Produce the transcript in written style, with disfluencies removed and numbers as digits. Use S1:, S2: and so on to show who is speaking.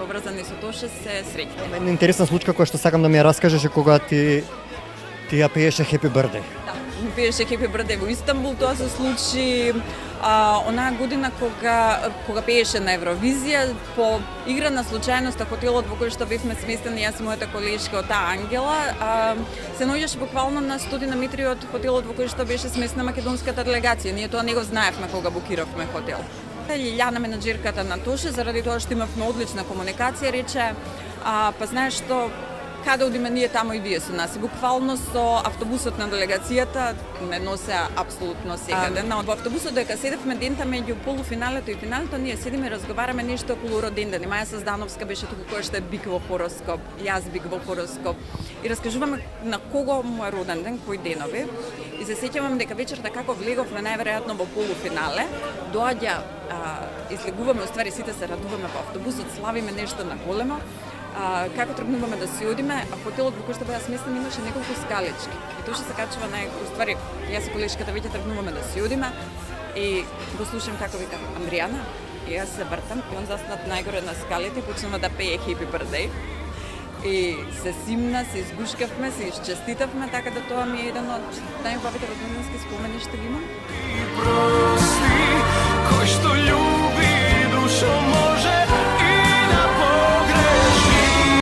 S1: поврзани со Тоше се среќни.
S2: Една интересна случка која што сакам да ми ја раскажеш кога ти ја пееше Happy Birthday.
S1: Да, ми пееше Happy Birthday во Истанбул, тоа се случи онаа година кога пееше на Евровизија, по игра на случајност хотелот во кој што бевме сместени јас и мојата колешка од таа Ангела, се наоѓаше буквално на 100 метри од хотелот во кој што беше сместена македонската делегација. Ние тоа не го знаевме кога букиравме хотел. Лиљана, менаџерката на Тоше, заради тоа што имавме одлична комуникација, рече, па знаеш што, каде одиме ние тамо и вие со нас. И буквално со автобусот на делегацијата не носеа апсолутно секаде. Во автобусот дека седевме дента меѓу полуфиналето и финалето, ние седиме и разговараме нешто околу роденден. Маја Саздановска беше туку која што е бик во хороскоп, јас бик во хороскоп. И раскажуваме на кого му е роден ден, кој денови. И се сеќавам дека вечерта како влеговме најверојатно во полуфинале, доаѓа, излегуваме, уствари сите се радуваме по автобусот, славиме нешто на големо. Како тргнуваме да си одиме, а хотелот во кој што беа сместени имаше неколку скалички. И тоа што се качува уствари, јас и колешката веќе тргнуваме да си одиме и го слушам како вика Андријана, и јас се вртам и он заснат најгоре на скалите и почнува да пее Happy Birthday. И се симна, се изгушкавме, се исчеститавме, така да тоа ми е еден од најубавите роднински спомени што ги имам.
S3: Прости, кој што љуби душо може